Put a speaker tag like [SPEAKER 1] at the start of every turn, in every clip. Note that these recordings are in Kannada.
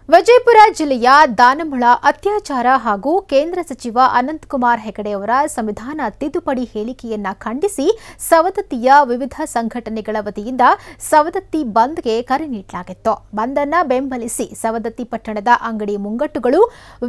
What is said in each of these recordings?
[SPEAKER 1] ವಿಜಯಪುರ ಜಿಲ್ಲೆಯ ದಾನಮಳ ಅತ್ಯಾಚಾರ ಹಾಗೂ ಕೇಂದ್ರ ಸಚಿವ ಅನಂತಕುಮಾರ್ ಹೆಗಡೆ ಅವರ ಸಂವಿಧಾನ ತಿದ್ದುಪಡಿ ಹೇಳಿಕೆಯನ್ನ ಖಂಡಿಸಿ ಸವದತ್ತಿಯ ವಿವಿಧ ಸಂಘಟನೆಗಳ ವತಿಯಿಂದ ಸವದತ್ತಿ ಬಂದ್ಗೆ ಕರೆ ನೀಡಲಾಗಿತ್ತು. ಬಂದ್ ಅನ್ನು ಬೆಂಬಲಿಸಿ ಸವದತ್ತಿ ಪಟ್ಟಣದ ಅಂಗಡಿ ಮುಂಗಟ್ಟುಗಳು,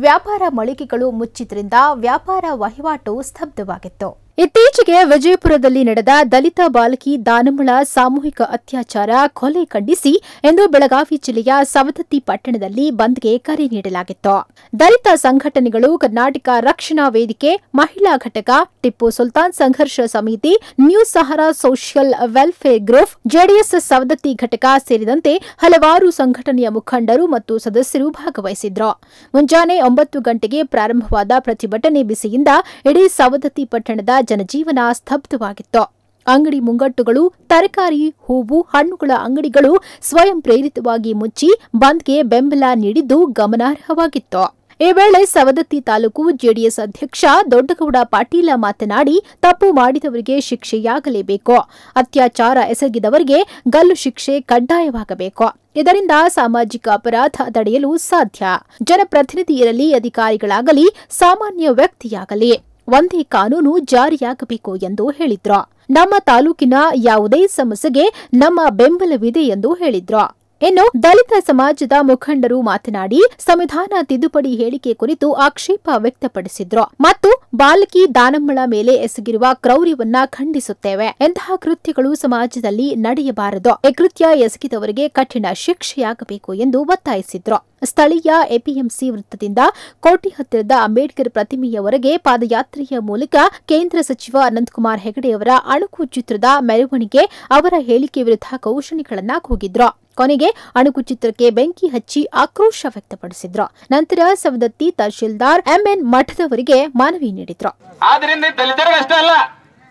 [SPEAKER 1] ವ್ಯಾಪಾರ ಮಳಿಗೆಗಳು ಮುಚ್ಚಿದ್ರಿಂದ ವ್ಯಾಪಾರ ವಹಿವಾಟು ಸ್ತಬ್ಧವಾಗಿತ್ತು. ಇತ್ತೀಚೆಗೆ ವಿಜಯಪುರದಲ್ಲಿ ನಡೆದ ದಲಿತ ಬಾಲಕಿ ದಾನಮಳ ಸಾಮೂಹಿಕ ಅತ್ಯಾಚಾರ ಕೊಲೆ ಖಂಡಿಸಿ ಇಂದು ಬೆಳಗಾವಿ ಜಿಲ್ಲೆಯ ಸವದತ್ತಿ ಪಟ್ಟಣದಲ್ಲಿ ಬಂದ್ಗೆ ಕರೆ ನೀಡಲಾಗಿತ್ತು. ದಲಿತ ಸಂಘಟನೆಗಳು ಕರ್ನಾಟಕ ರಕ್ಷಣಾ ವೇದಿಕೆ, ಮಹಿಳಾ ಘಟಕ, ಟಿಪ್ಪು ಸುಲ್ತಾನ್ ಸಂಘರ್ಷ ಸಮಿತಿ, new Sahara social welfare group, JDS Savadatti ಘಟಕ ಸೇರಿದಂತೆ ಹಲವಾರು ಸಂಘಟನೆಯ ಮುಖಂಡರು ಮತ್ತು ಸದಸ್ಯರು ಭಾಗವಹಿಸಿದ್ರು. ಮುಂಜಾನೆ 9 ಗಂಟೆಗೆ ಪ್ರಾರಂಭವಾದ ಪ್ರತಿಭಟನೆ ಬಿಸಿಯಿಂದ ಇಡೀ ಸವದತ್ತಿ ಪಟ್ಟಣದ ಜನಜೀವನ ಸ್ತಬ್ಧವಾಗಿತ್ತು. ಅಂಗಡಿ ಮುಂಗಟ್ಟುಗಳು, ತರಕಾರಿ, ಹೂವು, ಹಣ್ಣುಗಳ ಅಂಗಡಿಗಳು ಸ್ವಯಂ ಪ್ರೇರಿತವಾಗಿ ಮುಚ್ಚಿ ಬಂದ್ಗೆ ಬೆಂಬಲ ನೀಡಿದ್ದು ಗಮನಾರ್ಹವಾಗಿತ್ತು. ಈ ವೇಳೆ ಸವದತ್ತಿ ತಾಲೂಕು ಜೆಡಿಎಸ್ ಅಧ್ಯಕ್ಷ ದೊಡ್ಡಗೌಡ ಪಾಟೀಲ ಮಾತನಾಡಿ, ತಪ್ಪು ಮಾಡಿದವರಿಗೆ ಶಿಕ್ಷೆಯಾಗಲೇಬೇಕು, ಅತ್ಯಾಚಾರ ಎಸಗಿದವರಿಗೆ ಗಲ್ಲು ಶಿಕ್ಷೆ ಕಡ್ಡಾಯವಾಗಬೇಕು. ಇದರಿಂದ ಸಾಮಾಜಿಕ ಅಪರಾಧ ತಡೆಯಲು ಸಾಧ್ಯ. ಜನಪ್ರತಿನಿಧಿ ಇರಲಿ, ಅಧಿಕಾರಿಗಳಾಗಲಿ, ಸಾಮಾನ್ಯ ವ್ಯಕ್ತಿಯಾಗಲಿ ಒಂದೇ ಕಾನೂನು ಜಾರಿಯಾಗಬೇಕು ಎಂದು ಹೇಳಿದ್ರು. ನಮ್ಮ ತಾಲೂಕಿನ ಯಾವುದೇ ಸಮಸ್ಯೆಗೆ ನಮ್ಮ ಬೆಂಬಲವಿದೆ ಎಂದು ಹೇಳಿದ್ರು. ಇನ್ನು ದಲಿತ ಸಮಾಜದ ಮುಖಂಡರು ಮಾತನಾಡಿ, ಸಂವಿಧಾನ ತಿದ್ದುಪಡಿ ಹೇಳಿಕೆ ಕುರಿತು ಆಕ್ಷೇಪ ವ್ಯಕ್ತಪಡಿಸಿದ್ರು ಮತ್ತು ಬಾಲಕಿ ದಾನಮ್ಮಳ ಮೇಲೆ ಎಸಗಿರುವ ಕ್ರೌರ್ಯವನ್ನ ಖಂಡಿಸುತ್ತೇವೆ. ಇಂತಹ ಕೃತ್ಯಗಳು ಸಮಾಜದಲ್ಲಿ ನಡೆಯಬಾರದು. ಈ ಕೃತ್ಯ ಎಸಗಿದವರಿಗೆ ಕಠಿಣ ಶಿಕ್ಷೆಯಾಗಬೇಕು ಎಂದು ಒತ್ತಾಯಿಸಿದ್ರು. ಸ್ಥಳೀಯ ಎಪಿಎಂಸಿ ವೃತ್ತದಿಂದ ಕೋಟೆ ಹತ್ತಿರದ ಅಂಬೇಡ್ಕರ್ ಪ್ರತಿಮೆಯವರೆಗೆ ಪಾದಯಾತ್ರೆಯ ಮೂಲಕ ಕೇಂದ್ರ ಸಚಿವ ಅನಂತಕುಮಾರ್ ಹೆಗಡೆಯವರ ಅಣುಕು ಚಿತ್ರದ ಮೆರವಣಿಗೆ, ಅವರ ಹೇಳಿಕೆ ವಿರುದ್ಧ ಘೋಷಣೆಗಳನ್ನ ಕೂಗಿದ್ರು. ಕೊನೆಗೆ ಅಣುಕು ಚಿತ್ರಕ್ಕೆ ಬೆಂಕಿ ಹಚ್ಚಿ ಆಕ್ರೋಶ ವ್ಯಕ್ತಪಡಿಸಿದ್ರು. ನಂತರ ಸವದತ್ತಿ ತಹಶೀಲ್ದಾರ್ ಎಂಎನ್ ಮಠದವರಿಗೆ ಮನವಿ ನೀಡಿದ್ರು.
[SPEAKER 2] ಆದ್ರಿಂದ ದಲಿತರಿಗೆ ಅಷ್ಟೇ ಅಲ್ಲ,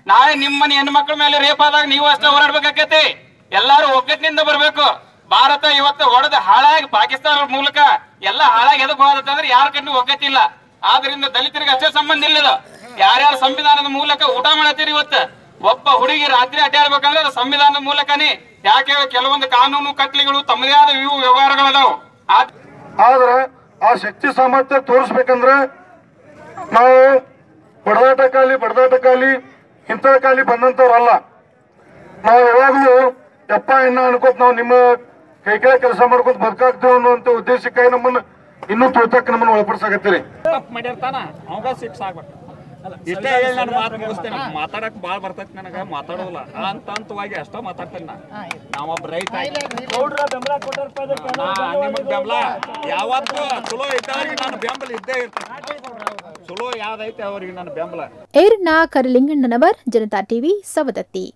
[SPEAKER 2] ನಾಳೆ ನಿಮ್ಮ ಮನೆ ಹೆಣ್ಮಕ್ಳ ಮೇಲೆ ರೇಪ್ ಆದಾಗ ನೀವು ಅಷ್ಟೇ ಹೋರಾಡ್ಬೇಕಾಗತ್ತೆ. ಎಲ್ಲಾರು ಒಗ್ಗಟ್ಟಿನಿಂದ ಬರ್ಬೇಕು. ಭಾರತ ಇವತ್ತು ಹೊಡೆದ ಹಾಳಾಗಿ ಪಾಕಿಸ್ತಾನ ಮೂಲಕ ಎಲ್ಲ ಹಾಳಾಗಿ ಎದಕ್ ಹೋಗತ್ತಂದ್ರೆ ಯಾರ ಕಣ್ಣು ಒಗ್ಗಟ್ಟಿಲ್ಲ. ಆದ್ರಿಂದ ದಲಿತರಿಗೆ ಅಷ್ಟೇ ಸಂಬಂಧ ಇಲ್ಲದ. ಯಾರ್ಯಾರು ಸಂವಿಧಾನದ ಮೂಲಕ ಊಟ ಮಾಡತ್ತೀರಿ, ಇವತ್ತು ಒಬ್ಬ ಹುಡುಗಿ ರಾತ್ರಿ ಅಡ್ಡಾಡ್ಬೇಕಂದ್ರೆ ಅದು ಸಂವಿಧಾನದ ಮೂಲಕನೇ. ಯಾಕೆ ಕೆಲವೊಂದು ಕಾನೂನು ಕಟ್ಲಿಗಳು ತಮ್ಮದೇ ಆದ ವ್ಯವಹಾರಗಳದಾವು.
[SPEAKER 3] ಆದ್ರೆ ಆ ಶಕ್ತಿ ಸಾಮರ್ಥ್ಯ ತೋರಿಸ್ಬೇಕಂದ್ರೆ ನಾವು ಬಡದಾಟಕ್ಕಾಲಿ ಇಂಥ ಕಾಲಿ ಬಂದಂತವ್ರಲ್ಲ. ನಾವು ಯಾವಾಗ್ಲೂ ಯಪ್ಪ ಎಣ್ಣ ಅನ್ಕೋತ ನಾವು ನಿಮ್ಮ ಕೈ ಕೆಲಸ ಮಾಡ್ಕೊತ ಬದುಕಾಗ್ತೇವೆ ಅನ್ನುವಂತ ಉದ್ದೇಶಕ್ಕಾಗಿ ನಮ್ಮನ್ನ ಇನ್ನೂ ತೋತಕ್ಕೆ ನಮ್ಮನ್ನ ಒಳಪಡಿಸಾಕತ್ತೀರಿ.
[SPEAKER 2] ಇಷ್ಟೇ ಹೇಳಿ ನಾನು ಮಾತು ಮುಗಿಸ್ತೇನೆ. ಮಾತಾಡಕ್ ಬಾಳ್ ಬರ್ತೈತಿ ನನಗ, ಮಾತಾಡೋಲ್ಲ ಹಂತವಾಗಿ ಅಷ್ಟ ಮಾತಾಡ್ತೇನೆ. ನಾವೊಬ್ಬ ರೈತ ನಿಮಗ್ ಬೆಂಬಲ ಯಾವತ್ತು ಚಲೋ ಇದ್ದವ್ರಿಗೆ ನಾನು ಬೆಂಬಲ ಇದ್ದೇ ಇರ್ತೇನೆ. ಚಲೋ ಯಾವ್ದೈತೆ ಅವ್ರಿಗೆ ನಾನು ಬೆಂಬಲ.
[SPEAKER 1] ಏರ್ನ ಕರಲಿಂಗಣ್ಣನವರ್, ಜನತಾ ಟಿವಿ, ಸವದತ್ತಿ.